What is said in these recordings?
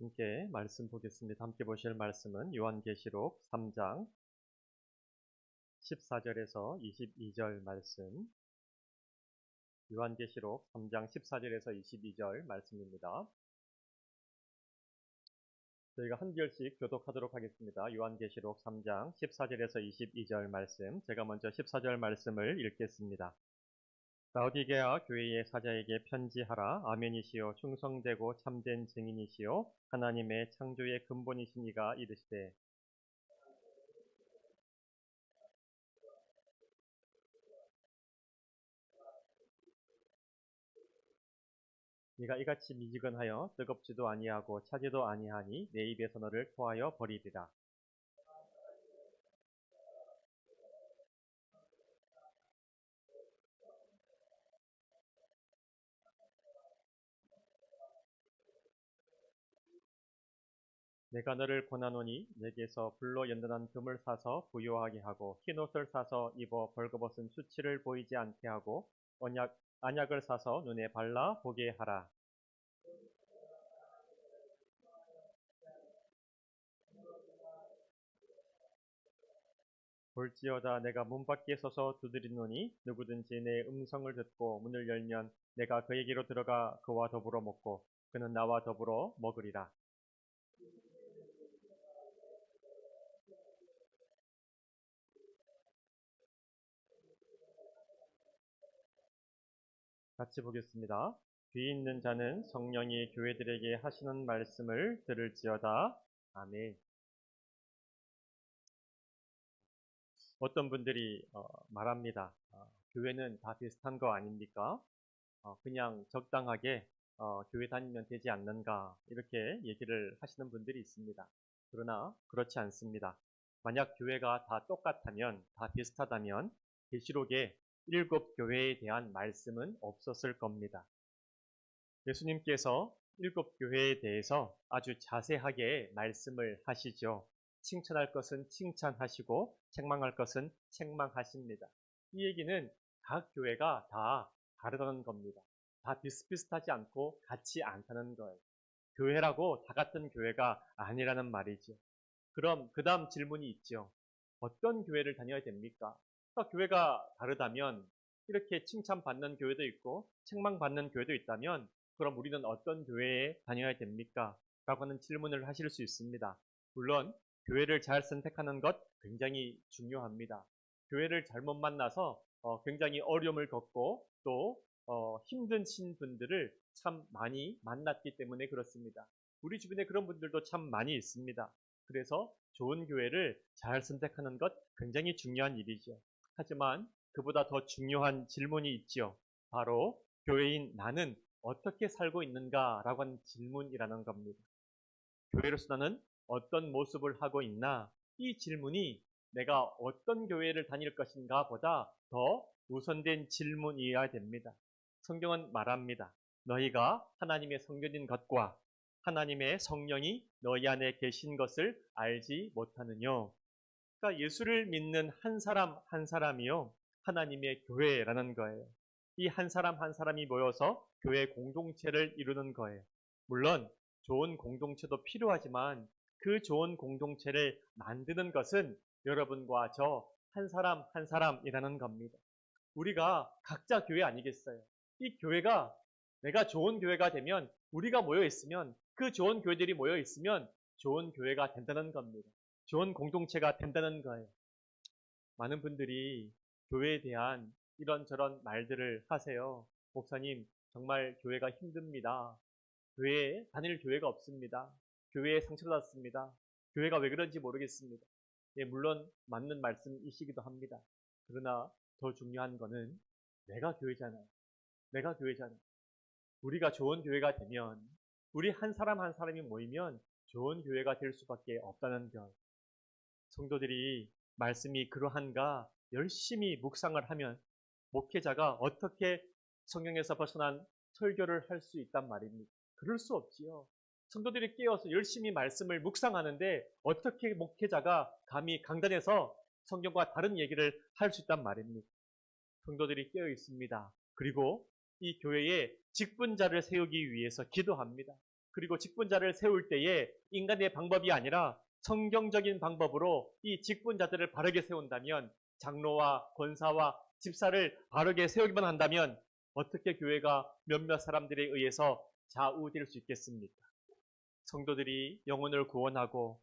함께 말씀 보겠습니다. 함께 보실 말씀은 요한계시록 3장 14절에서 22절 말씀, 요한계시록 3장 14절에서 22절 말씀입니다. 저희가 한 절씩 교독하도록 하겠습니다. 요한계시록 3장 14절에서 22절 말씀, 제가 먼저 14절 말씀을 읽겠습니다. 라오디게아 교회의 사자에게 편지하라. 아멘이시요 충성되고 참된 증인이시요 하나님의 창조의 근본이신 이가 이르시되, 네가 이같이 미지근하여 뜨겁지도 아니하고 차지도 아니하니 내 입에서 너를 토하여 버리리라. 내가 너를 권하노니 내게서 불로 연단한 금을 사서 부요하게 하고 흰옷을 사서 입어 벌거벗은 수치를 보이지 않게 하고 안약을 사서 눈에 발라 보게 하라. 볼지어다 내가 문 밖에 서서 두드리노니 누구든지 내 음성을 듣고 문을 열면 내가 그에게로 들어가 그와 더불어 먹고 그는 나와 더불어 먹으리라. 같이 보겠습니다. 귀 있는 자는 성령이 교회들에게 하시는 말씀을 들을지어다. 아멘. 어떤 분들이 말합니다. 교회는 다 비슷한 거 아닙니까? 그냥 적당하게 교회 다니면 되지 않는가 이렇게 얘기를 하시는 분들이 있습니다. 그러나 그렇지 않습니다. 만약 교회가 다 똑같다면, 다 비슷하다면 계시록에 7교회에 대한 말씀은 없었을 겁니다. 예수님께서 7교회에 대해서 아주 자세하게 말씀을 하시죠. 칭찬할 것은 칭찬하시고 책망할 것은 책망하십니다. 이 얘기는 각 교회가 다 다르다는 겁니다. 다 비슷비슷하지 않고 같지 않다는 거예요. 교회라고 다 같은 교회가 아니라는 말이죠. 그럼 그 다음 질문이 있죠. 어떤 교회를 다녀야 됩니까? 그러니까 교회가 다르다면 이렇게 칭찬받는 교회도 있고 책망받는 교회도 있다면 그럼 우리는 어떤 교회에 다녀야 됩니까? 라고 하는 질문을 하실 수 있습니다. 물론 교회를 잘 선택하는 것 굉장히 중요합니다. 교회를 잘못 만나서 굉장히 어려움을 겪고 또 힘드신 분들을 참 많이 만났기 때문에 그렇습니다. 우리 주변에 그런 분들도 참 많이 있습니다. 그래서 좋은 교회를 잘 선택하는 것 굉장히 중요한 일이죠. 하지만 그보다 더 중요한 질문이 있죠. 바로 교회인 나는 어떻게 살고 있는가라고 하는 질문이라는 겁니다. 교회로서 나는 어떤 모습을 하고 있나? 이 질문이 내가 어떤 교회를 다닐 것인가 보다 더 우선된 질문이어야 됩니다. 성경은 말합니다. 너희가 하나님의 성전인 것과 하나님의 성령이 너희 안에 계신 것을 알지 못하느뇨. 그러니까 예수를 믿는 한 사람 한 사람이요. 하나님의 교회라는 거예요. 이 한 사람 한 사람이 모여서 교회 공동체를 이루는 거예요. 물론 좋은 공동체도 필요하지만 그 좋은 공동체를 만드는 것은 여러분과 저 한 사람 한 사람이라는 겁니다. 우리가 각자 교회 아니겠어요? 이 교회가 내가 좋은 교회가 되면 우리가 모여 있으면 그 좋은 교회들이 모여 있으면 좋은 교회가 된다는 겁니다. 좋은 공동체가 된다는 거예요. 많은 분들이 교회에 대한 이런저런 말들을 하세요. 목사님, 정말 교회가 힘듭니다. 교회에 다닐 교회가 없습니다. 교회에 상처받았습니다. 교회가 왜 그런지 모르겠습니다. 예, 물론 맞는 말씀이시기도 합니다. 그러나 더 중요한 거는 내가 교회잖아요. 내가 교회잖아요. 우리가 좋은 교회가 되면 우리 한 사람 한 사람이 모이면 좋은 교회가 될 수밖에 없다는 것. 성도들이 말씀이 그러한가 열심히 묵상을 하면 목회자가 어떻게 성경에서 벗어난 설교를 할 수 있단 말입니다. 그럴 수 없지요. 성도들이 깨어서 열심히 말씀을 묵상하는데 어떻게 목회자가 감히 강단에서 성경과 다른 얘기를 할 수 있단 말입니다. 성도들이 깨어 있습니다. 그리고 이 교회에 직분자를 세우기 위해서 기도합니다. 그리고 직분자를 세울 때에 인간의 방법이 아니라 성경적인 방법으로 이 직분자들을 바르게 세운다면, 장로와 권사와 집사를 바르게 세우기만 한다면 어떻게 교회가 몇몇 사람들에 의해서 좌우될 수 있겠습니까? 성도들이 영혼을 구원하고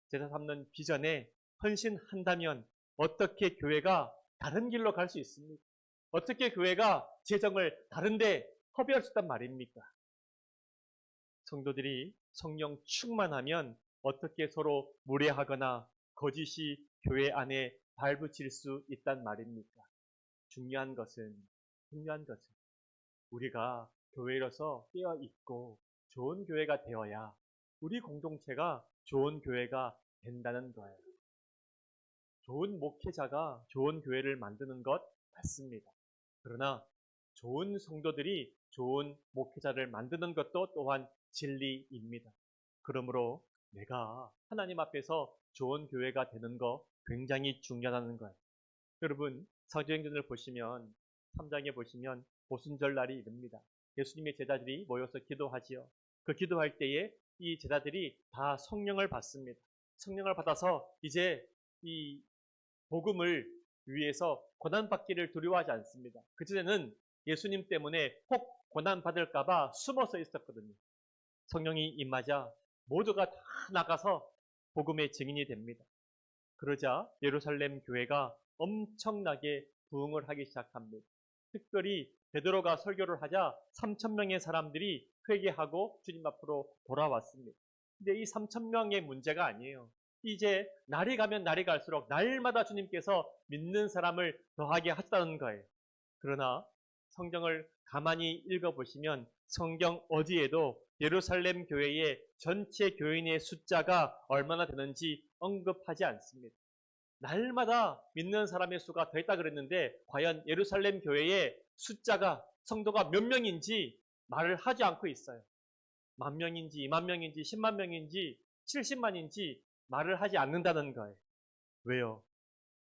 제사 삼는 비전에 헌신한다면 어떻게 교회가 다른 길로 갈 수 있습니까? 어떻게 교회가 재정을 다른데 허비할 수 있단 말입니까? 성도들이 성령 충만하면 어떻게 서로 무례하거나 거짓이 교회 안에 발붙일 수 있단 말입니까? 중요한 것은 우리가 교회로서 깨어 있고 좋은 교회가 되어야 우리 공동체가 좋은 교회가 된다는 거예요. 좋은 목회자가 좋은 교회를 만드는 것 맞습니다. 그러나 좋은 성도들이 좋은 목회자를 만드는 것도 또한 진리입니다. 그러므로 내가 하나님 앞에서 좋은 교회가 되는 거 굉장히 중요하다는 거예요. 여러분, 사도행전을 보시면 3장에 보시면 오순절 날이 이릅니다. 예수님의 제자들이 모여서 기도하지요. 그 기도할 때에 이 제자들이 다 성령을 받습니다. 성령을 받아서 이제 이 복음을 위해서 고난받기를 두려워하지 않습니다. 그전에는 예수님 때문에 혹 고난받을까봐 숨어서 있었거든요. 성령이 임하자 모두가 다 나가서 복음의 증인이 됩니다. 그러자 예루살렘 교회가 엄청나게 부흥을 하기 시작합니다. 특별히 베드로가 설교를 하자 3,000명의 사람들이 회개하고 주님 앞으로 돌아왔습니다. 근데 이 3,000명의 문제가 아니에요. 이제 날이 가면 날이 갈수록 날마다 주님께서 믿는 사람을 더하게 하셨다는 거예요. 그러나 성경을 가만히 읽어보시면 성경 어디에도 예루살렘 교회의 전체 교인의 숫자가 얼마나 되는지 언급하지 않습니다. 날마다 믿는 사람의 수가 더했다 그랬는데 과연 예루살렘 교회의 숫자가 성도가 몇 명인지 말을 하지 않고 있어요. 10,000명인지 20,000명인지 10만 명인지 70만인지 말을 하지 않는다는 거예요. 왜요?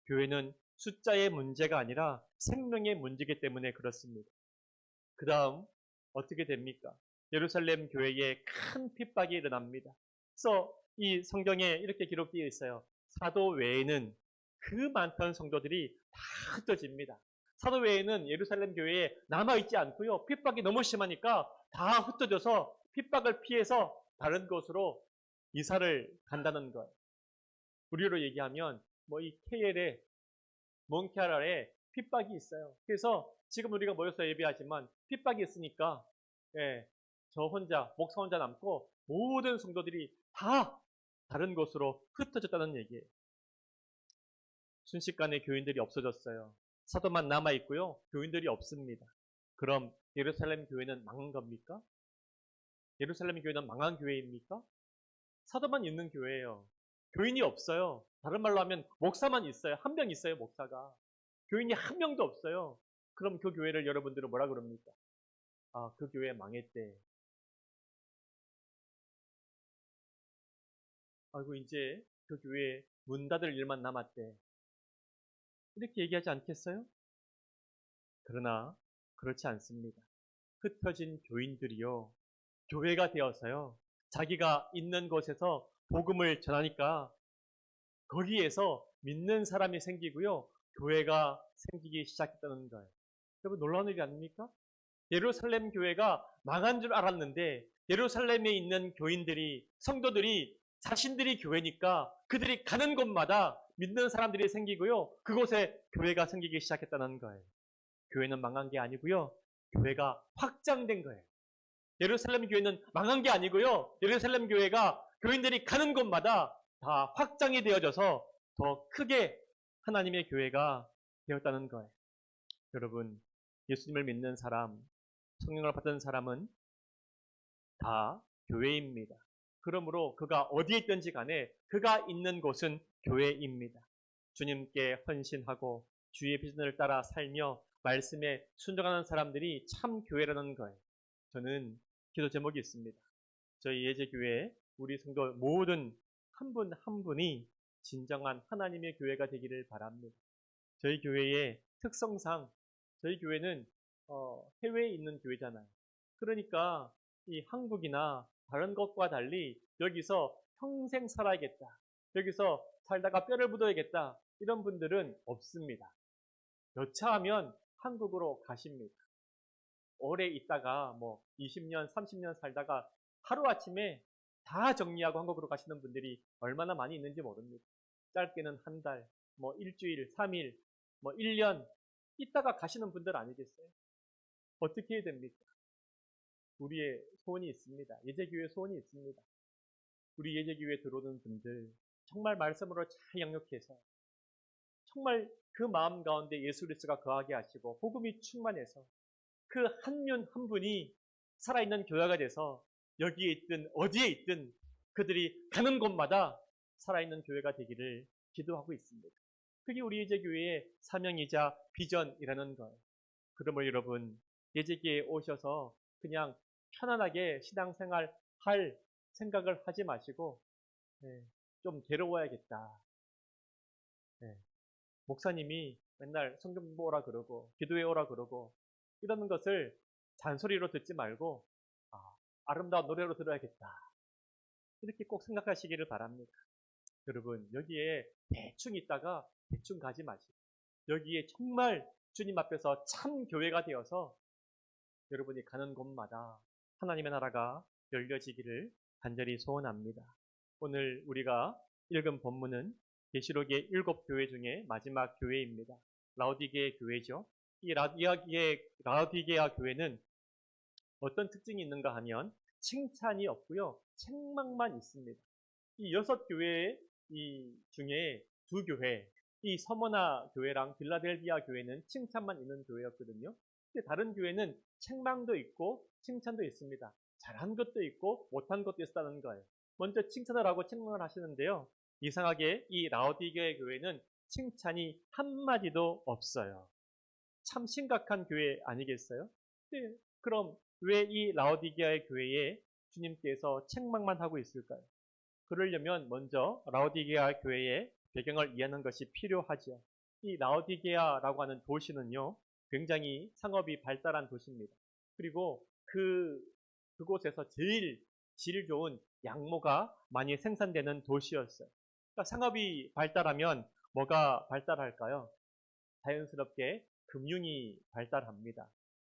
교회는 숫자의 문제가 아니라 생명의 문제이기 때문에 그렇습니다. 그 다음 어떻게 됩니까? 예루살렘 교회에 큰 핍박이 일어납니다. 그래서 이 성경에 이렇게 기록되어 있어요. 사도 외에는 그 많던 성도들이 다 흩어집니다. 사도 외에는 예루살렘 교회에 남아있지 않고요. 핍박이 너무 심하니까 다 흩어져서 핍박을 피해서 다른 곳으로 이사를 간다는 거예요. 우리로 얘기하면 이 KL에 몬케라에 핍박이 있어요. 그래서 지금 우리가 모여서 예배하지만 핍박이 있으니까 저 혼자 목사 혼자 남고 모든 성도들이 다 다른 곳으로 흩어졌다는 얘기예요. 순식간에 교인들이 없어졌어요. 사도만 남아있고요. 교인들이 없습니다. 그럼 예루살렘 교회는 망한 겁니까? 예루살렘 교회는 망한 교회입니까? 사도만 있는 교회예요. 교인이 없어요. 다른 말로 하면 목사만 있어요. 한 명 있어요, 목사가. 교인이 한 명도 없어요. 그럼 그 교회를 여러분들은 뭐라 그럽니까? 아, 그 교회 망했대. 아이고, 이제 그 교회에 문 닫을 일만 남았대. 이렇게 얘기하지 않겠어요? 그러나 그렇지 않습니다. 흩어진 교인들이요. 교회가 되어서요. 자기가 있는 곳에서 복음을 전하니까 거기에서 믿는 사람이 생기고요. 교회가 생기기 시작했다는 거예요. 여러분 놀라운 일이 아닙니까? 예루살렘 교회가 망한 줄 알았는데 예루살렘에 있는 교인들이 성도들이 자신들이 교회니까 그들이 가는 곳마다 믿는 사람들이 생기고요. 그곳에 교회가 생기기 시작했다는 거예요. 교회는 망한 게 아니고요. 교회가 확장된 거예요. 예루살렘 교회는 망한 게 아니고요. 예루살렘 교회가 교인들이 가는 곳마다 다 확장이 되어져서 더 크게 하나님의 교회가 되었다는 거예요. 여러분, 예수님을 믿는 사람, 성령을 받은 사람은 다 교회입니다. 그러므로 그가 어디에 있든지 간에 그가 있는 곳은 교회입니다. 주님께 헌신하고 주의 비전을 따라 살며 말씀에 순종하는 사람들이 참 교회라는 거예요. 저는 기도 제목이 있습니다. 저희 예제교회 우리 성도 모든 한 분 한 분이 진정한 하나님의 교회가 되기를 바랍니다. 저희 교회의 특성상 저희 교회는 해외에 있는 교회잖아요. 그러니까 이 한국이나 다른 것과 달리 여기서 평생 살아야겠다. 여기서 살다가 뼈를 묻어야겠다. 이런 분들은 없습니다. 여차하면 한국으로 가십니다. 오래 있다가 20년, 30년 살다가 하루아침에 다 정리하고 한국으로 가시는 분들이 얼마나 많이 있는지 모릅니다. 짧게는 한 달, 일주일, 3일, 1년 있다가 가시는 분들 아니겠어요? 어떻게 해야 됩니까? 우리의 소원이 있습니다. 예배교회 소원이 있습니다. 우리 예배교회 들어오는 분들 정말 말씀으로 잘 영역해서 정말 그 마음 가운데 예수 그리스도가 거하게 하시고 복음이 충만해서 그 한 분 한 분이 살아있는 교회가 돼서 여기에 있든 어디에 있든 그들이 가는 곳마다 살아있는 교회가 되기를 기도하고 있습니다. 그게 우리 예배교회의 사명이자 비전이라는 거예요. 그러므로 여러분 예배교회에 오셔서 그냥 편안하게 신앙생활 할 생각을 하지 마시고 좀 괴로워야겠다. 목사님이 맨날 성경 공부 오라 그러고 기도해 오라 그러고 이러는 것을 잔소리로 듣지 말고 아름다운 노래로 들어야겠다. 이렇게 꼭 생각하시기를 바랍니다. 여러분 여기에 대충 있다가 대충 가지 마시고 여기에 정말 주님 앞에서 참 교회가 되어서 여러분이 가는 곳마다 하나님의 나라가 열려지기를 간절히 소원합니다. 오늘 우리가 읽은 본문은 계시록의 7교회 중에 마지막 교회입니다. 라오디게아 교회죠. 이 라오디게아 교회는 어떤 특징이 있는가 하면 칭찬이 없고요. 책망만 있습니다. 이 6교회 중에 2교회, 이 서머나 교회랑 빌라델비아 교회는 칭찬만 있는 교회였거든요. 근데 다른 교회는 책망도 있고 칭찬도 있습니다. 잘한 것도 있고 못한 것도 있다는 거예요. 먼저 칭찬을 하고 책망을 하시는데요. 이상하게 이 라오디게아 교회는 칭찬이 한마디도 없어요. 참 심각한 교회 아니겠어요? 네, 그럼 왜 이 라오디게아 교회에 주님께서 책망만 하고 있을까요? 그러려면 먼저 라오디게아 교회의 배경을 이해하는 것이 필요하죠. 이 라오디게아라고 하는 도시는요, 굉장히 상업이 발달한 도시입니다. 그리고 그곳에서 제일 질 좋은 양모가 많이 생산되는 도시였어요. 그러니까 상업이 발달하면 뭐가 발달할까요? 자연스럽게 금융이 발달합니다.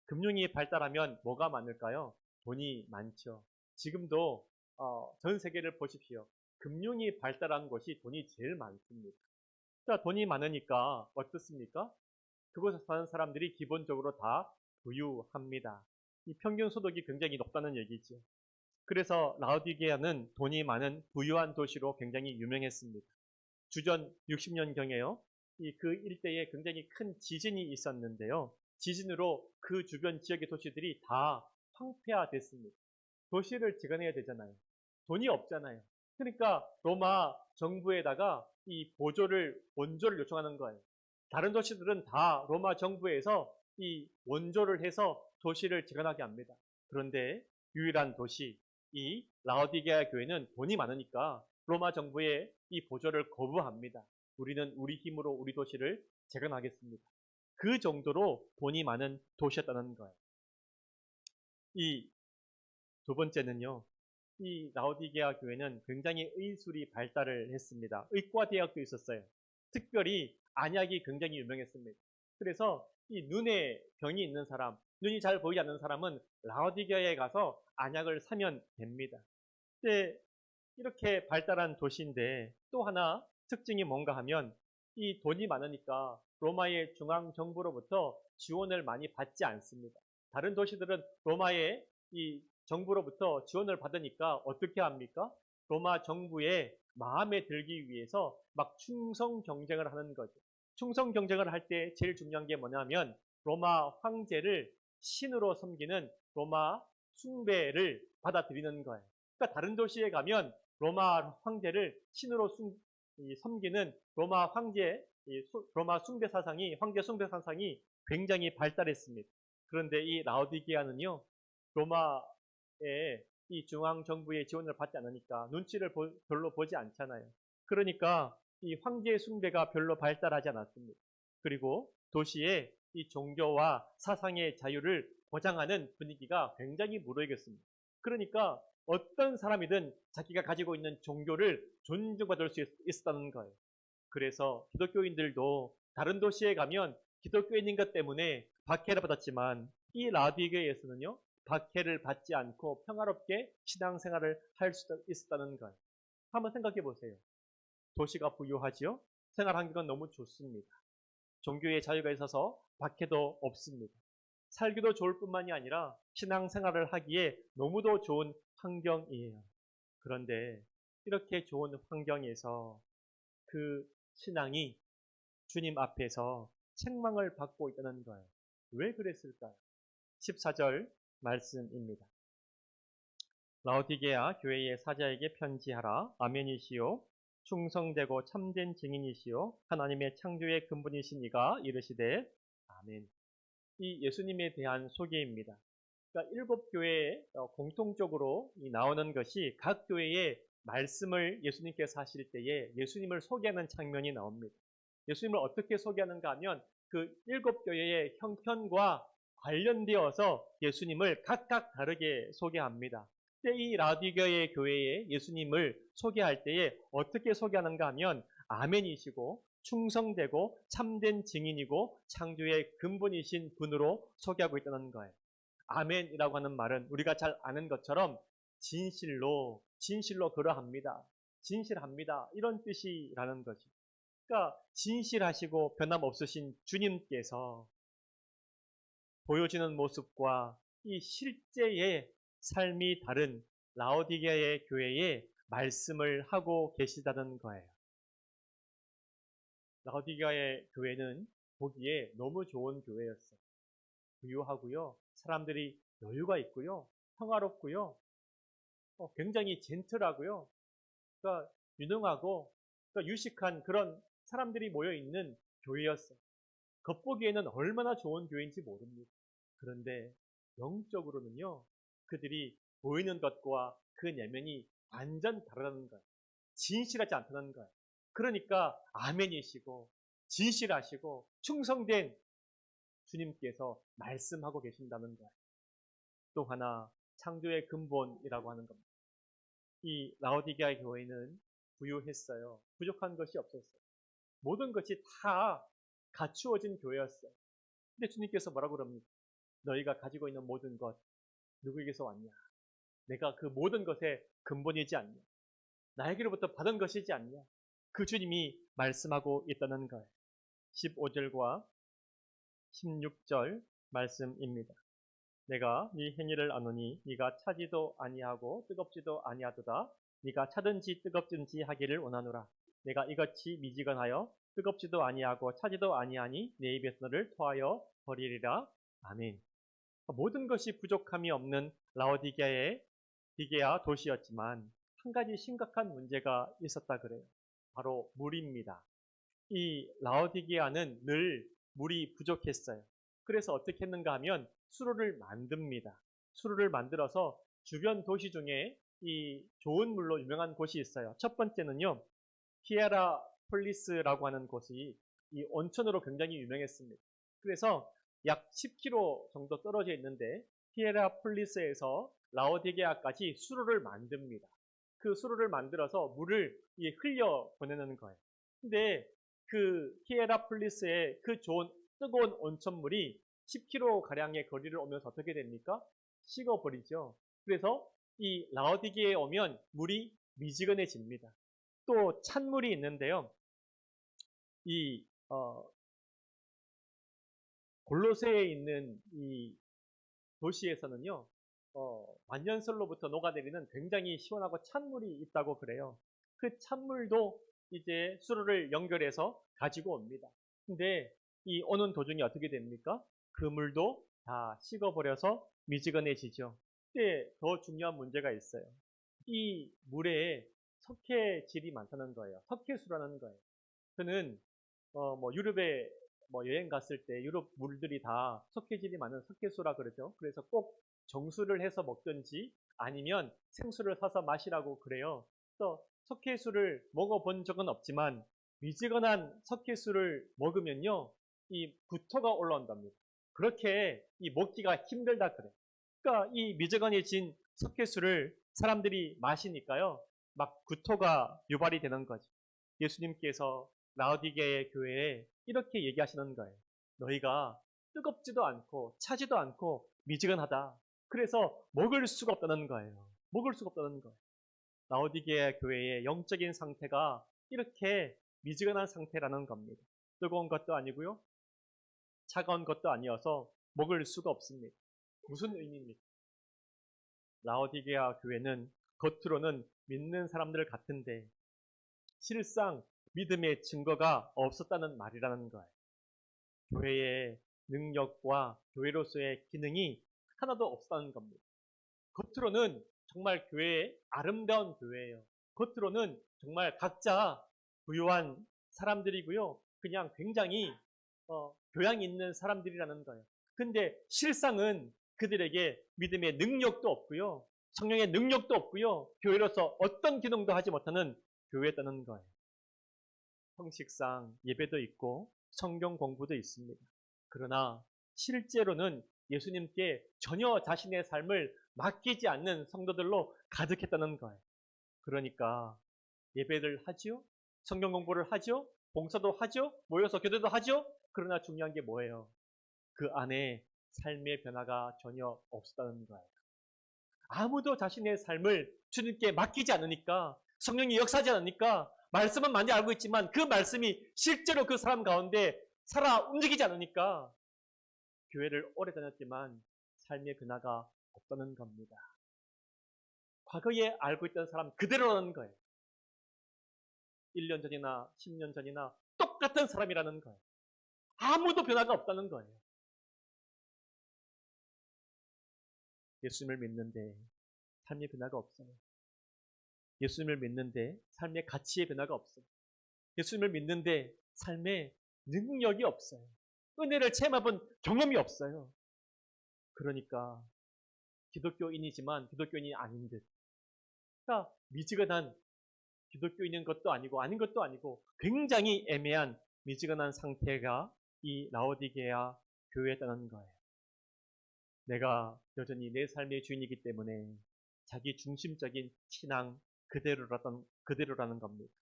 금융이 발달하면 뭐가 많을까요? 돈이 많죠. 지금도 전 세계를 보십시오. 금융이 발달한 곳이 돈이 제일 많습니다. 자, 돈이 많으니까 어떻습니까? 그곳에 사는 사람들이 기본적으로 다 부유합니다. 이 평균 소득이 굉장히 높다는 얘기죠. 그래서 라오디게아는 돈이 많은 부유한 도시로 굉장히 유명했습니다. 주전 60년경에요. 그 일대에 굉장히 큰 지진이 있었는데요. 지진으로 그 주변 지역의 도시들이 다 황폐화됐습니다. 도시를 재건해야 되잖아요. 돈이 없잖아요. 그러니까 로마 정부에다가 이 원조를 요청하는 거예요. 다른 도시들은 다 로마 정부에서 이 원조를 해서 도시를 재건하게 합니다. 그런데 유일한 도시, 이 라오디게아 교회는 돈이 많으니까 로마 정부의 이 보조를 거부합니다. 우리는 우리 힘으로 우리 도시를 재건하겠습니다. 그 정도로 돈이 많은 도시였다는 거예요. 이 두 번째는요. 이 라오디게아 교회는 굉장히 의술이 발달을 했습니다. 의과대학도 있었어요. 특별히 안약이 굉장히 유명했습니다. 그래서 이 눈에 병이 있는 사람, 눈이 잘 보이지 않는 사람은 라오디게아에 가서 안약을 사면 됩니다. 근데 이렇게 발달한 도시인데 또 하나 특징이 뭔가 하면 이 돈이 많으니까 로마의 중앙정부로부터 지원을 많이 받지 않습니다. 다른 도시들은 로마의 이 정부로부터 지원을 받으니까 어떻게 합니까? 로마 정부의 마음에 들기 위해서 막 충성 경쟁을 하는 거죠. 충성 경쟁을 할 때 제일 중요한 게 뭐냐면 로마 황제를 신으로 섬기는 로마 숭배를 받아들이는 거예요. 그러니까 다른 도시에 가면 로마 황제를 신으로 섬기는 로마 숭배 사상이, 황제 숭배 사상이 굉장히 발달했습니다. 그런데 이 라오디게아는요, 로마의 이 중앙정부의 지원을 받지 않으니까 눈치를 별로 보지 않잖아요. 그러니까 이 황제 숭배가 별로 발달하지 않았습니다. 그리고 도시에 이 종교와 사상의 자유를 보장하는 분위기가 굉장히 무르익었습니다. 그러니까 어떤 사람이든 자기가 가지고 있는 종교를 존중받을 수 있었다는 거예요. 그래서 기독교인들도 다른 도시에 가면 기독교인인 것 때문에 박해를 받았지만 이 라디게에서는요, 박해를 받지 않고 평화롭게 신앙생활을 할 수 있었다는 거예요. 한번 생각해 보세요. 도시가 부유하지요? 생활 환경은 너무 좋습니다. 종교의 자유가 있어서 박해도 없습니다. 살기도 좋을 뿐만이 아니라 신앙생활을 하기에 너무도 좋은 환경이에요. 그런데 이렇게 좋은 환경에서 그 신앙이 주님 앞에서 책망을 받고 있다는 거예요. 왜 그랬을까요? 14절 말씀입니다. 라오디게아 교회의 사자에게 편지하라. 아멘이시요 충성되고 참된 증인이시요 하나님의 창조의 근본이신 이가 이르시되 아멘. 이 예수님에 대한 소개입니다. 그러니까 일곱 교회에 공통적으로 나오는 것이 각 교회의 말씀을 예수님께서 하실 때에 예수님을 소개하는 장면이 나옵니다. 예수님을 어떻게 소개하는가 하면 그 일곱 교회의 형편과 관련되어서 예수님을 각각 다르게 소개합니다. 이 라디게아 교회의 예수님을 소개할 때에 어떻게 소개하는가 하면 아멘이시고 충성되고 참된 증인이고 창조의 근본이신 분으로 소개하고 있다는 거예요. 아멘이라고 하는 말은 우리가 잘 아는 것처럼 진실로 그러합니다. 진실합니다. 이런 뜻이라는 거죠. 그러니까 진실하시고 변함없으신 주님께서 보여지는 모습과 이 실제의 삶이 다른 라오디게아의 교회에 말씀을 하고 계시다는 거예요. 라오디게아의 교회는 보기에 너무 좋은 교회였어요. 부유하고요. 사람들이 여유가 있고요. 평화롭고요. 굉장히 젠틀하고요. 그러니까 유능하고 그러니까 유식한 그런 사람들이 모여있는 교회였어요. 겉보기에는 얼마나 좋은 교회인지 모릅니다. 그런데 영적으로는요. 그들이 보이는 것과 그 내면이 완전 다르다는 거예요. 진실하지 않다는 거예요. 그러니까 아멘이시고 진실하시고 충성된 주님께서 말씀하고 계신다는 거예요. 또 하나 창조의 근본이라고 하는 겁니다. 이 라오디게아 교회는 부유했어요. 부족한 것이 없었어요. 모든 것이 다 갖추어진 교회였어요. 근데 주님께서 뭐라고 그럽니까? 너희가 가지고 있는 모든 것 누구에게서 왔냐? 내가 그 모든 것의 근본이지 않냐? 나에게로부터 받은 것이지 않냐? 그 주님이 말씀하고 있다는 거예요. 15절과 16절 말씀입니다. 내가 네 행위를 아노니 네가 차지도 아니하고 뜨겁지도 아니하도다. 네가 차든지 뜨겁든지 하기를 원하노라. 내가 이같이 미지근하여 뜨겁지도 아니하고 차지도 아니하니 내 입에서 너를 토하여 버리리라. 아멘. 모든 것이 부족함이 없는 라오디게아 도시였지만 한 가지 심각한 문제가 있었다 그래요. 바로 물입니다. 이 라오디게아는 늘 물이 부족했어요. 그래서 어떻게 했는가 하면 수로를 만듭니다. 수로를 만들어서 주변 도시 중에 이 좋은 물로 유명한 곳이 있어요. 첫 번째는요. 히에라폴리스라고 하는 곳이 이 온천으로 굉장히 유명했습니다. 그래서 약 10km 정도 떨어져 있는데 히에라폴리스에서 라오디게아까지 수로를 만듭니다. 그 수로를 만들어서 물을 흘려 보내는 거예요. 근데 그 히에라폴리스의 그 좋은 뜨거운 온천물이 10km가량의 거리를 오면서 어떻게 됩니까? 식어버리죠. 그래서 이 라오디게아에 오면 물이 미지근해집니다. 또 찬물이 있는데요. 이 골로새에 있는 이 도시에서는요. 만년설로부터 녹아내리는 굉장히 시원하고 찬물이 있다고 그래요. 그 찬물도 이제 수로를 연결해서 가지고 옵니다. 근데 이 오는 도중에 어떻게 됩니까? 그 물도 다 식어버려서 미지근해지죠. 근데 더 중요한 문제가 있어요. 이 물에 석회질이 많다는 거예요. 석회수라는 거예요. 저는 유럽에 여행 갔을 때 유럽 물들이 다 석회질이 많은 석회수라 그러죠. 그래서 꼭 정수를 해서 먹든지 아니면 생수를 사서 마시라고 그래요. 그래서 석회수를 먹어본 적은 없지만 미지근한 석회수를 먹으면요. 이 구토가 올라온답니다. 그렇게 이 먹기가 힘들다 그래요. 그러니까 이 미지근해진 석회수를 사람들이 마시니까요. 막 구토가 유발이 되는 거죠. 예수님께서 라오디게의 교회에 이렇게 얘기하시는 거예요. 너희가 뜨겁지도 않고 차지도 않고 미지근하다. 그래서 먹을 수가 없다는 거예요. 먹을 수가 없다는 거예요. 라오디게아 교회의 영적인 상태가 이렇게 미지근한 상태라는 겁니다. 뜨거운 것도 아니고요. 차가운 것도 아니어서 먹을 수가 없습니다. 무슨 의미입니까? 라오디게아 교회는 겉으로는 믿는 사람들 같은데 실상 믿음의 증거가 없었다는 말이라는 거예요. 교회의 능력과 교회로서의 기능이 하나도 없다는 겁니다. 겉으로는 정말 교회의 아름다운 교회예요. 겉으로는 정말 각자 부유한 사람들이고요. 그냥 굉장히 교양 있는 사람들이라는 거예요. 근데 실상은 그들에게 믿음의 능력도 없고요. 성령의 능력도 없고요. 교회로서 어떤 기능도 하지 못하는 교회였다는 거예요. 형식상 예배도 있고 성경 공부도 있습니다. 그러나 실제로는 예수님께 전혀 자신의 삶을 맡기지 않는 성도들로 가득했다는 거예요. 그러니까 예배를 하지요? 성경 공부를 하죠? 봉사도 하죠? 모여서 기도도 하죠? 그러나 중요한 게 뭐예요? 그 안에 삶의 변화가 전혀 없었다는 거예요. 아무도 자신의 삶을 주님께 맡기지 않으니까, 성령이 역사하지 않으니까 말씀은 많이 알고 있지만 그 말씀이 실제로 그 사람 가운데 살아 움직이지 않으니까 교회를 오래 다녔지만 삶의 변화가 없다는 겁니다. 과거에 알고 있던 사람 그대로라는 거예요. 1년 전이나 10년 전이나 똑같은 사람이라는 거예요. 아무도 변화가 없다는 거예요. 예수님을 믿는데 삶의 변화가 없어요. 예수님을 믿는데 삶의 가치의 변화가 없어요. 예수님을 믿는데 삶의 능력이 없어요. 은혜를 체험해본 경험이 없어요. 그러니까 기독교인이지만 기독교인이 아닌 듯. 그러니까 미지근한 기독교인인 것도 아니고 아닌 것도 아니고 굉장히 애매한 미지근한 상태가 이 라오디게아 교회에 떠난 거예요. 내가 여전히 내 삶의 주인이기 때문에 자기 중심적인 신앙 그대로라는 겁니다.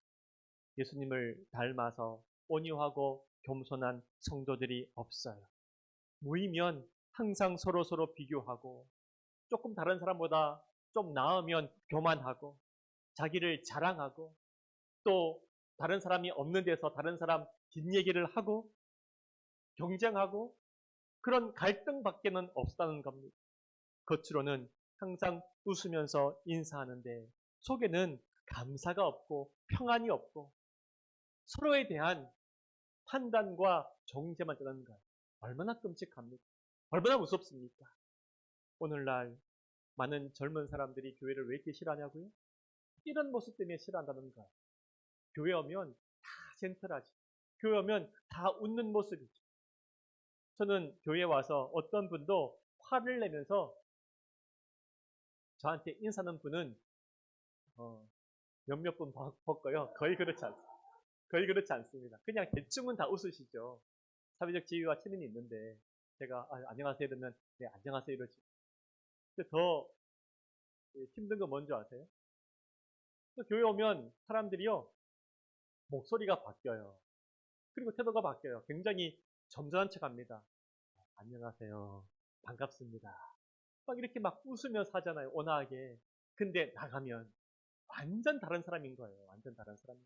예수님을 닮아서 온유하고 겸손한 성도들이 없어요. 모이면 항상 서로 비교하고 조금 다른 사람보다 좀 나으면 교만하고 자기를 자랑하고 또 다른 사람이 없는 데서 다른 사람 뒷얘기를 하고 경쟁하고 그런 갈등밖에는 없다는 겁니다. 겉으로는 항상 웃으면서 인사하는데 속에는 감사가 없고 평안이 없고 서로에 대한 판단과 정죄만 떠나는 거예요. 얼마나 끔찍합니까? 얼마나 무섭습니까? 오늘날 많은 젊은 사람들이 교회를 왜 이렇게 싫어하냐고요? 이런 모습 때문에 싫어한다는 거예요. 교회 오면 다 젠틀하지. 교회 오면 다 웃는 모습이지. 저는 교회에 와서 어떤 분도 화를 내면서 저한테 인사하는 분은 몇몇 분 봤고요. 거의 그렇지 않습니다. 그냥 대충은 다 웃으시죠. 사회적 지위와 체면이 있는데 제가 안녕하세요 이러면 네 안녕하세요 이러지. 근데 더 힘든 건 뭔지 아세요? 또 교회 오면 사람들이요 목소리가 바뀌어요. 그리고 태도가 바뀌어요. 굉장히 점잖은 척합니다. 안녕하세요. 반갑습니다. 막 이렇게 막 웃으면서 하잖아요. 온화하게. 근데 나가면 완전 다른 사람인 거예요. 완전 다른 사람.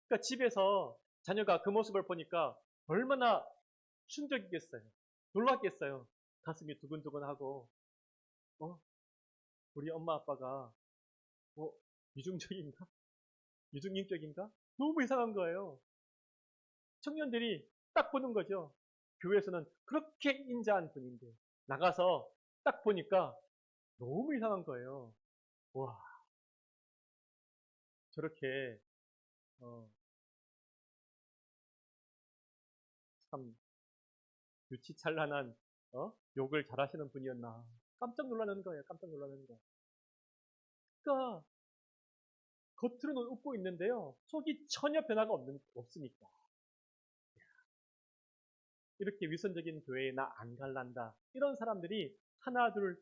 그러니까 집에서 자녀가 그 모습을 보니까 얼마나 충격이겠어요. 놀랐겠어요. 가슴이 두근두근하고 우리 엄마 아빠가 이중적인가? 이중인격인가? 너무 이상한 거예요. 청년들이 딱 보는 거죠. 교회에서는 그렇게 인자한 분인데 나가서 딱 보니까 너무 이상한 거예요. 와, 저렇게 참 유치찬란한 욕을 잘하시는 분이었나. 깜짝 놀라는 거예요. 깜짝 놀라는 거. 그러니까 겉으로는 웃고 있는데요. 속이 전혀 변화가 없으니까. 이렇게 위선적인 교회에 나 안 갈란다. 이런 사람들이 하나, 둘,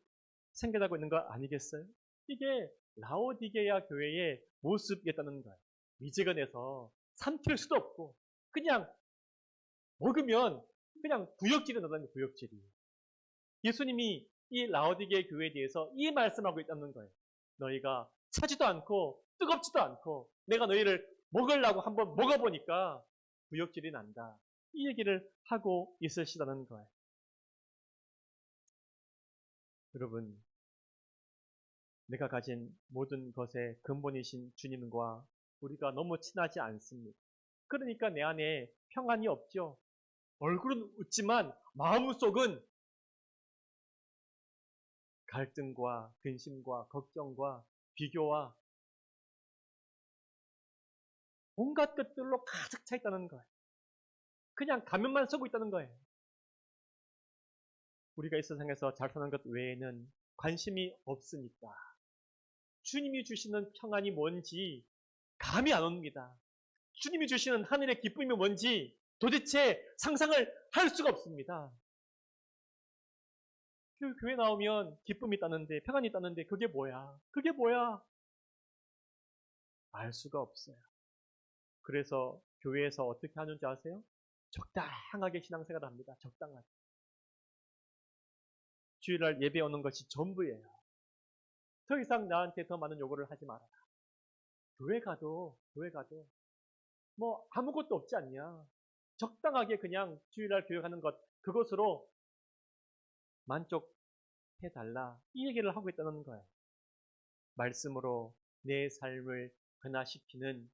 생겨나고 있는 거 아니겠어요? 이게 라오디게아 교회의 모습이었다는 거예요. 미지근해서 삼킬 수도 없고 그냥 먹으면 그냥 구역질이 나다는 구역질이. 예수님이 이 라오디게아 교회에 대해서 이 말씀하고 있다는 거예요. 너희가 차지도 않고 뜨겁지도 않고 내가 너희를 먹으려고 한번 먹어보니까 구역질이 난다. 이 얘기를 하고 있으시다는 거예요. 여러분, 내가 가진 모든 것의 근본이신 주님과 우리가 너무 친하지 않습니다. 그러니까 내 안에 평안이 없죠. 얼굴은 웃지만 마음속은 갈등과 근심과 걱정과 비교와 온갖 것들로 가득 차 있다는 거예요. 그냥 가면만 쓰고 있다는 거예요. 우리가 이 세상에서 잘 사는 것 외에는 관심이 없으니까 주님이 주시는 평안이 뭔지 감이 안 옵니다. 주님이 주시는 하늘의 기쁨이 뭔지 도대체 상상을 할 수가 없습니다. 교회 나오면 기쁨이 있다는데 평안이 있다는데 그게 뭐야? 그게 뭐야? 알 수가 없어요. 그래서 교회에서 어떻게 하는지 아세요? 적당하게 신앙생활을 합니다. 적당하게. 주일날 예배 오는 것이 전부예요. 더 이상 나한테 더 많은 요구를 하지 말아라. 교회 가도 뭐 아무것도 없지 않냐. 적당하게 그냥 주일날 교회 가는 것 그것으로 만족해달라. 이 얘기를 하고 있다는 거예요. 말씀으로 내 삶을 변화시키는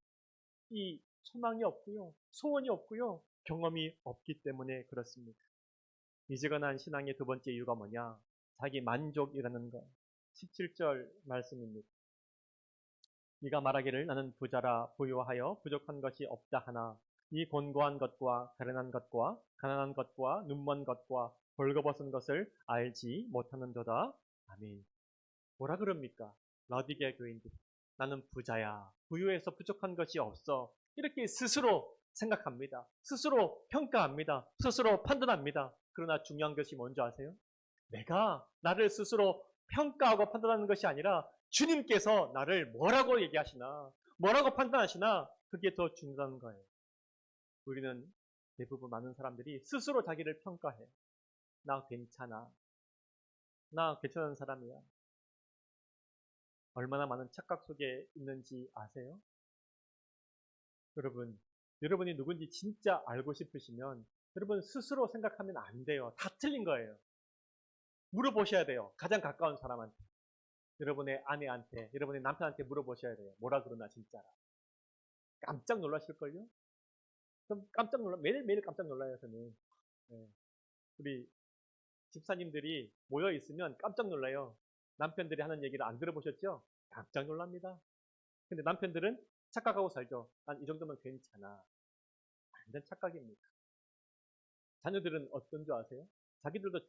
이 소망이 없고요. 소원이 없고요. 경험이 없기 때문에 그렇습니다. 미지근한 신앙의 두 번째 이유가 뭐냐? 자기 만족이라는 것. 17절 말씀입니다. 네가 말하기를 나는 부자라 부유하여 부족한 것이 없다 하나 이 곤고한 것과 가련한 것과 가난한 것과 눈먼 것과 벌거벗은 것을 알지 못하는도다. 아멘. 뭐라 그럽니까? 라오디게아 교인들. 나는 부자야. 부유해서 부족한 것이 없어. 이렇게 스스로 생각합니다. 스스로 평가합니다. 스스로 판단합니다. 그러나 중요한 것이 뭔지 아세요? 내가 나를 스스로 평가하고 판단하는 것이 아니라 주님께서 나를 뭐라고 얘기하시나, 뭐라고 판단하시나 그게 더 중요한 거예요. 우리는 대부분 많은 사람들이 스스로 자기를 평가해. 나 괜찮아. 나 괜찮은 사람이야. 얼마나 많은 착각 속에 있는지 아세요? 여러분, 여러분이 누군지 진짜 알고 싶으시면 여러분 스스로 생각하면 안 돼요. 다 틀린 거예요. 물어보셔야 돼요. 가장 가까운 사람한테. 여러분의 아내한테, 여러분의 남편한테 물어보셔야 돼요. 뭐라 그러나 진짜라. 깜짝 놀라실걸요? 그럼 깜짝 놀라, 매일매일 깜짝 놀라요, 저는. 네. 우리 집사님들이 모여 있으면 깜짝 놀라요. 남편들이 하는 얘기를 안 들어보셨죠? 깜짝 놀랍니다. 근데 남편들은 착각하고 살죠. 난 이 정도면 괜찮아. 완전 착각입니다. 자녀들은 어떤 줄 아세요? 자기들도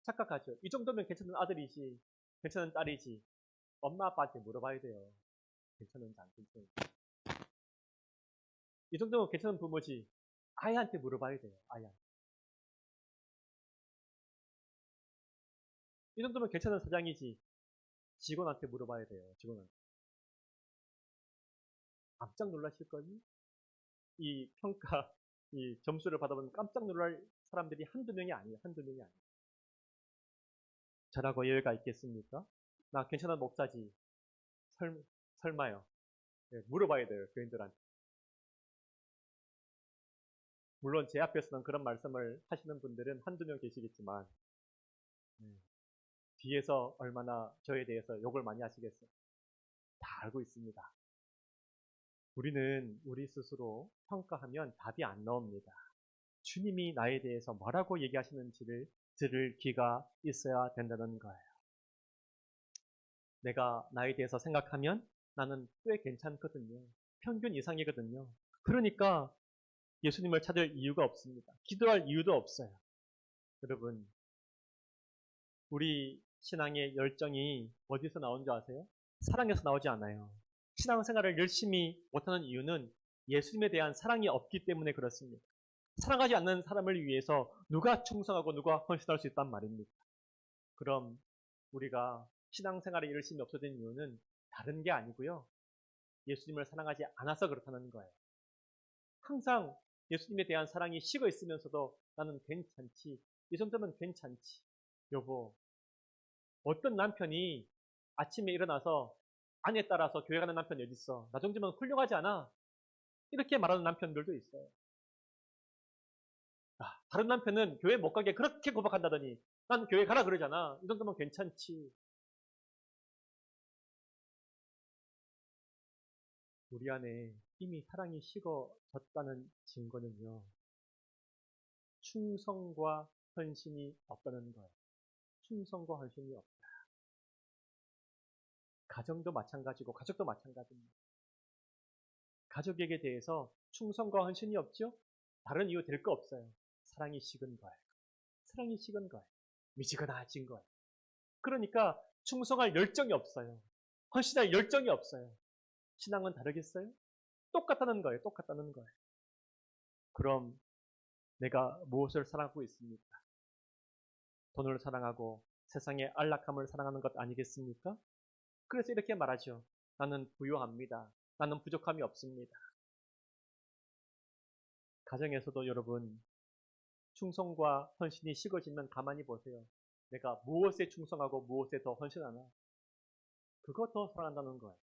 착각하죠. 이 정도면 괜찮은 아들이지, 괜찮은 딸이지. 엄마 아빠한테 물어봐야 돼요. 괜찮은지 안 괜찮은지. 이 정도면 괜찮은 부모지. 아이한테 물어봐야 돼요. 아이한테. 이 정도면 괜찮은 사장이지. 직원한테 물어봐야 돼요. 직원한테. 깜짝 놀라실걸요? 이 평가, 이 점수를 받아보면 깜짝 놀랄 사람들이 한두 명이 아니에요. 한두 명이 아니에요. 저라고 여유가 있겠습니까? 나 괜찮은 목사지. 설마요. 네, 물어봐야 돼요. 교인들한테. 물론 제 앞에서는 그런 말씀을 하시는 분들은 한두 명 계시겠지만 뒤에서 얼마나 저에 대해서 욕을 많이 하시겠어요. 다 알고 있습니다. 우리는 우리 스스로 평가하면 답이 안 나옵니다. 주님이 나에 대해서 뭐라고 얘기하시는지를 들을 귀가 있어야 된다는 거예요. 내가 나에 대해서 생각하면 나는 꽤 괜찮거든요. 평균 이상이거든요. 그러니까 예수님을 찾을 이유가 없습니다. 기도할 이유도 없어요. 여러분, 우리 신앙의 열정이 어디서 나온 줄 아세요? 사랑에서 나오지 않아요. 신앙생활을 열심히 못하는 이유는 예수님에 대한 사랑이 없기 때문에 그렇습니다. 사랑하지 않는 사람을 위해서 누가 충성하고 누가 헌신할 수 있단 말입니까? 그럼 우리가 신앙생활에 열심히 없어진 이유는 다른 게 아니고요. 예수님을 사랑하지 않아서 그렇다는 거예요. 항상 예수님에 대한 사랑이 식어 있으면서도 나는 괜찮지. 이 정도면 괜찮지. 여보, 어떤 남편이 아침에 일어나서 아내에 따라서 교회 가는 남편이 어디 있어? 나 정도면 훌륭하지 않아? 이렇게 말하는 남편들도 있어요. 다른 남편은 교회 못 가게 그렇게 고백한다더니 난 교회 가라 그러잖아. 이 정도면 괜찮지. 우리 안에 이미 사랑이 식어졌다는 증거는요. 충성과 헌신이 없다는 거예요. 충성과 헌신이 없다. 가정도 마찬가지고 가족도 마찬가지입니다. 가족에게 대해서 충성과 헌신이 없죠? 다른 이유 될 거 없어요. 사랑이 식은 거예요. 사랑이 식은 거예요. 미지근해진 거예요. 그러니까 충성할 열정이 없어요. 헌신할 열정이 없어요. 신앙은 다르겠어요? 똑같다는 거예요. 똑같다는 거예요. 그럼 내가 무엇을 사랑하고 있습니까? 돈을 사랑하고 세상의 안락함을 사랑하는 것 아니겠습니까? 그래서 이렇게 말하죠. 나는 부유합니다. 나는 부족함이 없습니다. 가정에서도 여러분 충성과 헌신이 식어지면 가만히 보세요. 내가 무엇에 충성하고 무엇에 더 헌신하나? 그거 더 사랑한다는 거예요.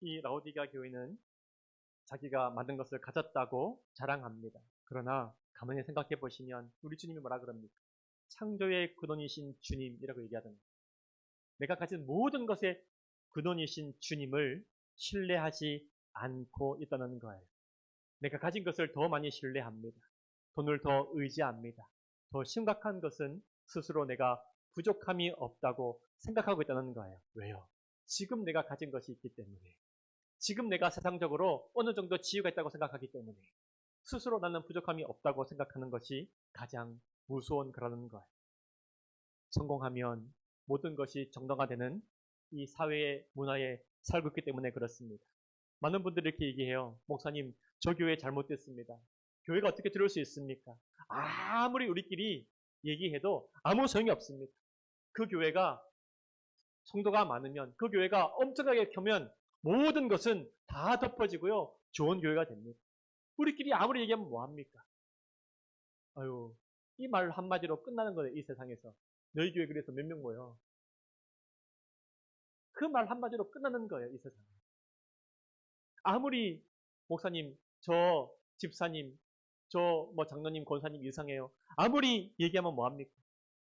이 라오디게아 교회는 자기가 만든 것을 가졌다고 자랑합니다. 그러나 가만히 생각해 보시면 우리 주님이 뭐라 그럽니까? 창조의 근원이신 주님이라고 얘기하던데 내가 가진 모든 것의 근원이신 주님을 신뢰하지 않고 있다는 거예요. 내가 가진 것을 더 많이 신뢰합니다. 돈을 더 의지합니다. 더 심각한 것은 스스로 내가 부족함이 없다고 생각하고 있다는 거예요. 왜요? 지금 내가 가진 것이 있기 때문에. 지금 내가 세상적으로 어느 정도 지위가 있다고 생각하기 때문에 스스로 나는 부족함이 없다고 생각하는 것이 가장 무서운 거라는 거예요. 성공하면 모든 것이 정당화되는 이 사회의 문화에 살고 있기 때문에 그렇습니다. 많은 분들이 이렇게 얘기해요. 목사님, 저 교회 잘못됐습니다. 교회가 어떻게 들어올 수 있습니까? 아무리 우리끼리 얘기해도 아무 소용이 없습니다. 그 교회가 성도가 많으면 그 교회가 엄청나게 켜면 모든 것은 다 덮어지고요. 좋은 교회가 됩니다. 우리끼리 아무리 얘기하면 뭐합니까? 아유, 이 말 한마디로 끝나는 거예요. 이 세상에서. 너희 교회 그래서 몇 명 모여. 그 말 한마디로 끝나는 거예요. 이 세상에. 아무리 목사님, 저 집사님, 저 뭐 장로님, 권사님 이상해요. 아무리 얘기하면 뭐합니까?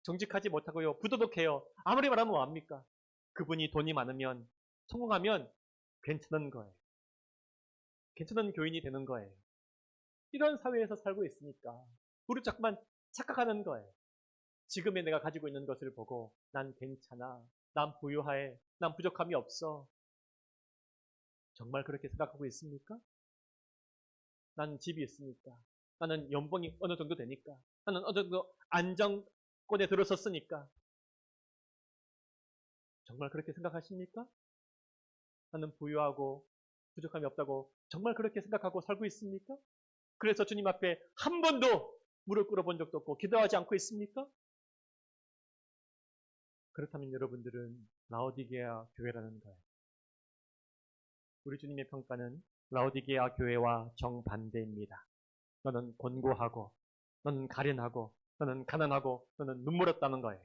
정직하지 못하고요. 부도덕해요. 아무리 말하면 뭐합니까? 그분이 돈이 많으면 성공하면 괜찮은 거예요. 괜찮은 교인이 되는 거예요. 이런 사회에서 살고 있으니까 우리 자꾸만 착각하는 거예요. 지금의 내가 가지고 있는 것을 보고 난 괜찮아. 난 부유해. 난 부족함이 없어. 정말 그렇게 생각하고 있습니까? 나는 집이 있으니까. 나는 연봉이 어느 정도 되니까. 나는 어느 정도 안정권에 들어섰으니까. 정말 그렇게 생각하십니까? 나는 부유하고 부족함이 없다고 정말 그렇게 생각하고 살고 있습니까? 그래서 주님 앞에 한 번도 무릎 꿇어본 적도 없고 기도하지 않고 있습니까? 그렇다면 여러분들은 라오디게아 교회라는 거예요. 우리 주님의 평가는 라오디게아 교회와 정반대입니다. 너는 곤고하고 너는 가련하고 너는 가난하고 너는 눈물 없다는 거예요.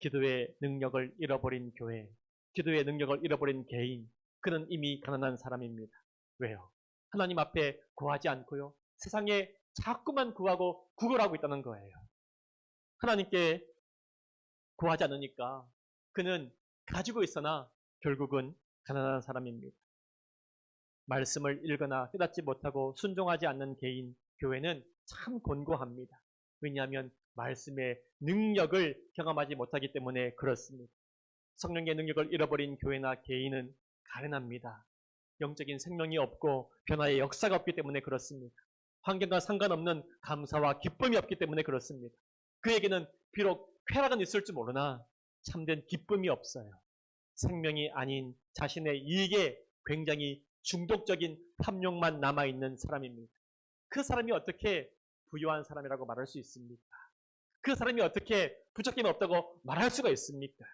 기도의 능력을 잃어버린 교회, 기도의 능력을 잃어버린 개인, 그는 이미 가난한 사람입니다. 왜요? 하나님 앞에 구하지 않고요. 세상에 자꾸만 구하고 구걸하고 있다는 거예요. 하나님께 구하지 않으니까 그는 가지고 있으나 결국은 가난한 사람입니다. 말씀을 읽거나 깨닫지 못하고 순종하지 않는 개인, 교회는 참 곤고합니다. 왜냐하면 말씀의 능력을 경험하지 못하기 때문에 그렇습니다. 성령의 능력을 잃어버린 교회나 개인은 가련합니다. 영적인 생명이 없고 변화의 역사가 없기 때문에 그렇습니다. 환경과 상관없는 감사와 기쁨이 없기 때문에 그렇습니다. 그에게는 비록 쾌락은 있을 줄 모르나 참된 기쁨이 없어요. 생명이 아닌 자신의 이익에 굉장히 중독적인 탐욕만 남아있는 사람입니다. 그 사람이 어떻게 부유한 사람이라고 말할 수 있습니까? 그 사람이 어떻게 부족함이 없다고 말할 수가 있습니까?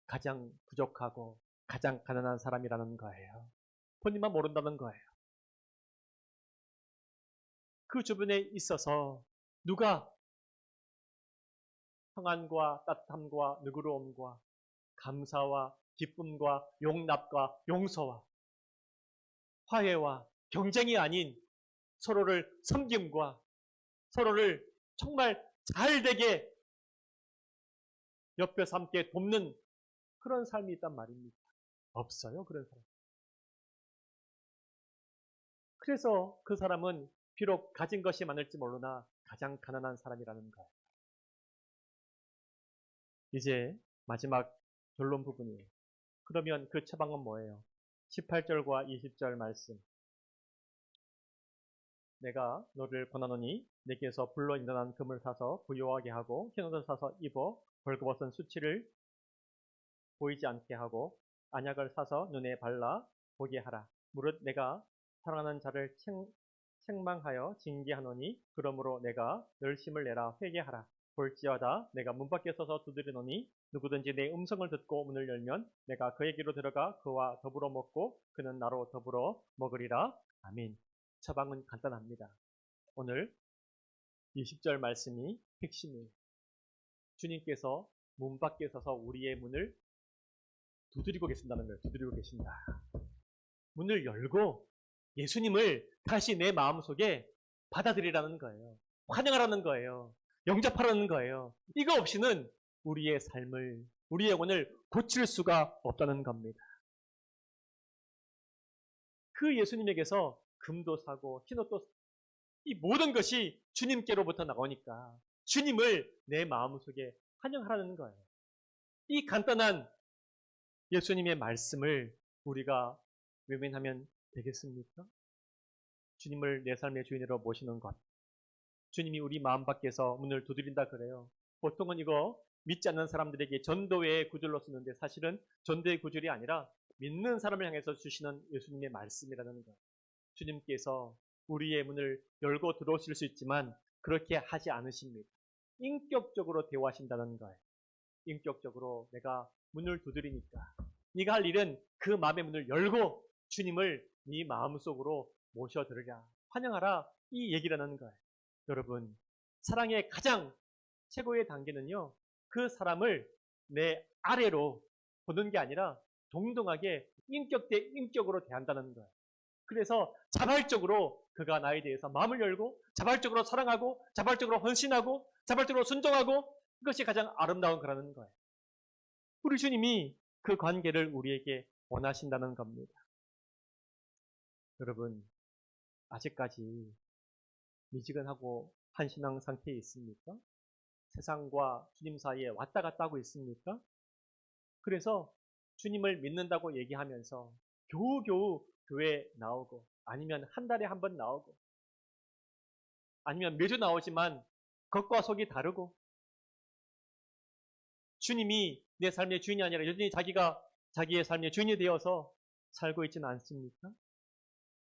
가장 부족하고 가장 가난한 사람이라는 거예요. 본인만 모른다는 거예요. 그 주변에 있어서 누가 평안과 따뜻함과 누그러움과 감사와 기쁨과 용납과 용서와 화해와 경쟁이 아닌 서로를 섬김과 서로를 정말 잘되게 옆에서 함께 돕는 그런 삶이 있단 말입니다. 없어요, 그런 사람. 그래서 그 사람은 비록 가진 것이 많을지 모르나 가장 가난한 사람이라는 거예요. 이제 마지막 결론 부분이에요. 그러면 그 처방은 뭐예요? 18절과 20절 말씀. 내가 너를 권하노니 내게서 불로 인단한 금을 사서 부요하게 하고 흰옷을 사서 입어 벌거벗은 수치를 보이지 않게 하고 안약을 사서 눈에 발라 보게 하라. 무릇 내가 사랑하는 자를 책망하여 징계하노니 그러므로 내가 널심을 내라 회개하라. 볼지어다 내가 문 밖에 서서 두드리노니 누구든지 내 음성을 듣고 문을 열면 내가 그에게로 들어가 그와 더불어 먹고 그는 나로 더불어 먹으리라. 아멘. 처방은 간단합니다. 오늘 20절 말씀이 핵심이에요. 주님께서 문 밖에 서서 우리의 문을 두드리고 계신다는 거예요. 두드리고 계신다. 문을 열고 예수님을 다시 내 마음속에 받아들이라는 거예요. 환영하라는 거예요. 영접하라는 거예요. 이거 없이는 우리의 삶을, 우리의 영혼을 고칠 수가 없다는 겁니다. 그 예수님에게서 금도 사고 흰옷도 사고 이 모든 것이 주님께로부터 나오니까 주님을 내 마음속에 환영하라는 거예요. 이 간단한 예수님의 말씀을 우리가 외면하면 되겠습니까? 주님을 내 삶의 주인으로 모시는 것. 주님이 우리 마음 밖에서 문을 두드린다 그래요. 보통은 이거 믿지 않는 사람들에게 전도의 구절로 쓰는데 사실은 전도의 구절이 아니라 믿는 사람을 향해서 주시는 예수님의 말씀이라는 거예요. 주님께서 우리의 문을 열고 들어오실 수 있지만 그렇게 하지 않으십니다. 인격적으로 대화하신다는 거예요. 인격적으로 내가 문을 두드리니까 네가 할 일은 그 마음의 문을 열고 주님을 네 마음속으로 모셔들으라. 환영하라. 이 얘기라는 거예요. 여러분, 사랑의 가장 최고의 단계는요. 그 사람을 내 아래로 보는 게 아니라 동등하게 인격 대 인격으로 대한다는 거예요. 그래서 자발적으로 그가 나에 대해서 마음을 열고 자발적으로 사랑하고 자발적으로 헌신하고 자발적으로 순종하고 그것이 가장 아름다운 거라는 거예요. 우리 주님이 그 관계를 우리에게 원하신다는 겁니다. 여러분, 아직까지 미지근하고 한신앙 상태에 있습니까? 세상과 주님 사이에 왔다 갔다 하고 있습니까? 그래서 주님을 믿는다고 얘기하면서 겨우겨우 교회 나오고 아니면 한 달에 한 번 나오고 아니면 매주 나오지만 겉과 속이 다르고 주님이 내 삶의 주인이 아니라 여전히 자기가 자기의 삶의 주인이 되어서 살고 있지는 않습니까?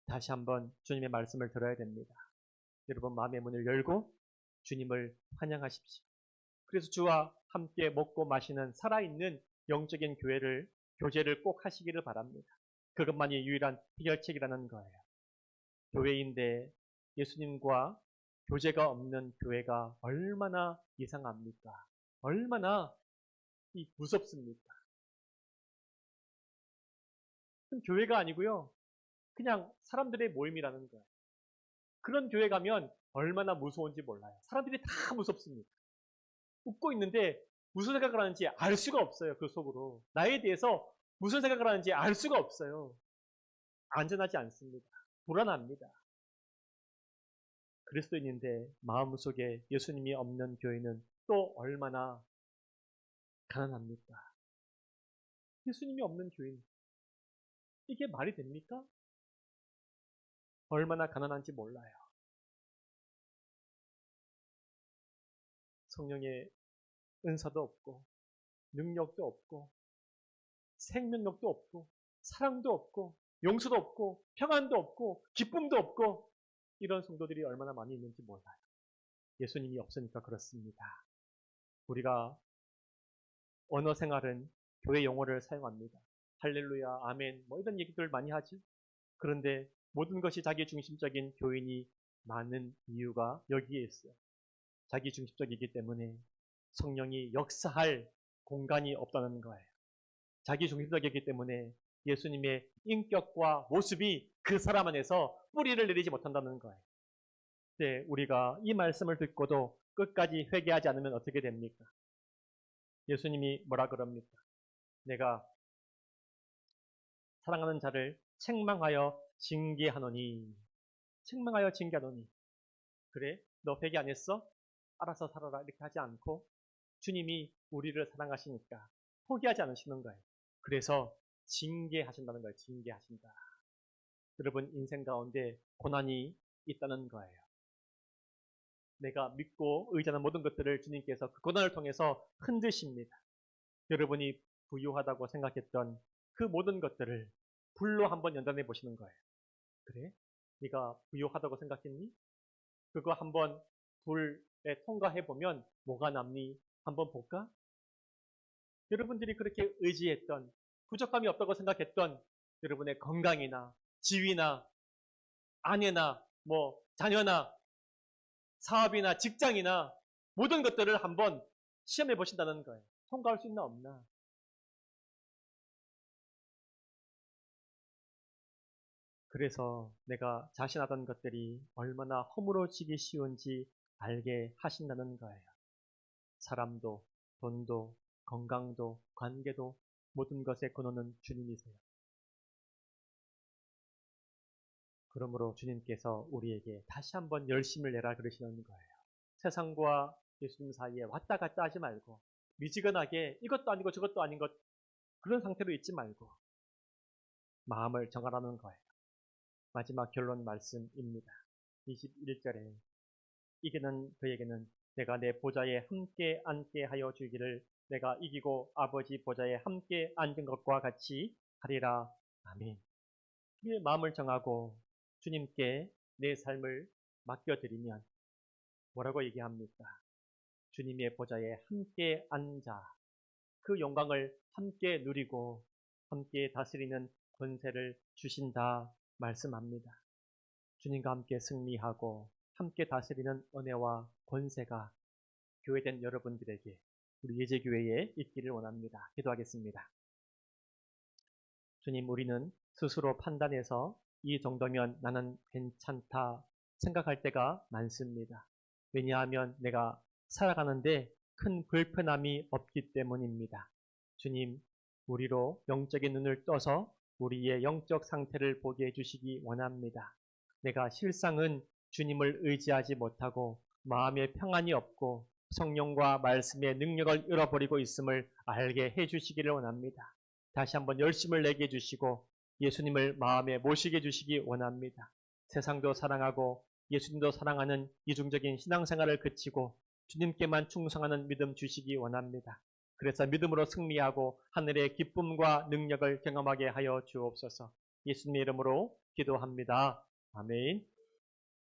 다시 한번 주님의 말씀을 들어야 됩니다. 여러분 마음의 문을 열고 주님을 환영하십시오. 그래서 주와 함께 먹고 마시는 살아있는 영적인 교제를 꼭 하시기를 바랍니다. 그것만이 유일한 해결책이라는 거예요. 교회인데 예수님과 교제가 없는 교회가 얼마나 이상합니까? 얼마나 무섭습니까? 그건 교회가 아니고요. 그냥 사람들의 모임이라는 거예요. 그런 교회 가면 얼마나 무서운지 몰라요. 사람들이 다 무섭습니다. 웃고 있는데 무슨 생각을 하는지 알 수가 없어요. 그 속으로. 나에 대해서 무슨 생각을 하는지 알 수가 없어요. 안전하지 않습니다. 불안합니다. 그리스도인인데 마음속에 예수님이 없는 교회는 또 얼마나 가난합니까? 예수님이 없는 교인. 이게 말이 됩니까? 얼마나 가난한지 몰라요. 성령의 은사도 없고 능력도 없고 생명력도 없고 사랑도 없고 용서도 없고 평안도 없고 기쁨도 없고 이런 성도들이 얼마나 많이 있는지 몰라요. 예수님이 없으니까 그렇습니다. 우리가 언어 생활은 교회 용어를 사용합니다. 할렐루야, 아멘, 뭐 이런 얘기들 많이 하죠. 그런데 모든 것이 자기 중심적인 교인이 많은 이유가 여기에 있어요. 자기 중심적이기 때문에 성령이 역사할 공간이 없다는 거예요. 자기 중심적이기 때문에 예수님의 인격과 모습이 그 사람 안에서 뿌리를 내리지 못한다는 거예요. 네, 우리가 이 말씀을 듣고도 끝까지 회개하지 않으면 어떻게 됩니까? 예수님이 뭐라 그럽니까? 내가 사랑하는 자를 책망하여 징계하노니. 책망하여 징계하노니. 그래? 너 회개 안 했어? 알아서 살아라. 이렇게 하지 않고 주님이 우리를 사랑하시니까 포기하지 않으시는 거예요. 그래서 징계하신다는 거예요. 징계하신다. 여러분 인생 가운데 고난이 있다는 거예요. 내가 믿고 의지하는 모든 것들을 주님께서 그 고난을 통해서 흔드십니다. 여러분이 부유하다고 생각했던 그 모든 것들을 불로 한번 연단해 보시는 거예요. 그래? 네가 부유하다고 생각했니? 그거 한번 불에 통과해 보면 뭐가 남니? 한번 볼까? 여러분들이 그렇게 의지했던, 부족함이 없다고 생각했던 여러분의 건강이나 지위나 아내나 뭐 자녀나 사업이나 직장이나 모든 것들을 한번 시험해 보신다는 거예요. 통과할 수 있나 없나? 그래서 내가 자신하던 것들이 얼마나 허물어지기 쉬운지 알게 하신다는 거예요. 사람도, 돈도, 건강도, 관계도 모든 것의 근원은 주님이세요. 그러므로 주님께서 우리에게 다시 한번 열심을 내라 그러시는 거예요. 세상과 예수님 사이에 왔다 갔다 하지 말고 미지근하게 이것도 아니고 저것도 아닌 것 그런 상태로 있지 말고 마음을 정하라는 거예요. 마지막 결론 말씀입니다. 21절에 이기는 그에게는 내가 내 보좌에 함께 앉게 하여 주기를 내가 이기고 아버지 보좌에 함께 앉은 것과 같이 하리라. 아멘. 우리의 마음을 정하고 주님께 내 삶을 맡겨드리면 뭐라고 얘기합니까? 주님의 보좌에 함께 앉아 그 영광을 함께 누리고 함께 다스리는 권세를 주신다 말씀합니다. 주님과 함께 승리하고 함께 다스리는 은혜와 권세가 교회된 여러분들에게 우리 예제교회에 있기를 원합니다. 기도하겠습니다. 주님, 우리는 스스로 판단해서 이 정도면 나는 괜찮다 생각할 때가 많습니다. 왜냐하면 내가 살아가는데 큰 불편함이 없기 때문입니다. 주님, 우리로 영적인 눈을 떠서 우리의 영적 상태를 보게 해주시기 원합니다. 내가 실상은 주님을 의지하지 못하고 마음에 평안이 없고 성령과 말씀의 능력을 잃어버리고 있음을 알게 해주시기를 원합니다. 다시 한번 열심을 내게 해주시고 예수님을 마음에 모시게 해주시기 원합니다. 세상도 사랑하고 예수님도 사랑하는 이중적인 신앙생활을 그치고 주님께만 충성하는 믿음 주시기 원합니다. 그래서 믿음으로 승리하고 하늘의 기쁨과 능력을 경험하게 하여 주옵소서. 예수님의 이름으로 기도합니다. 아멘.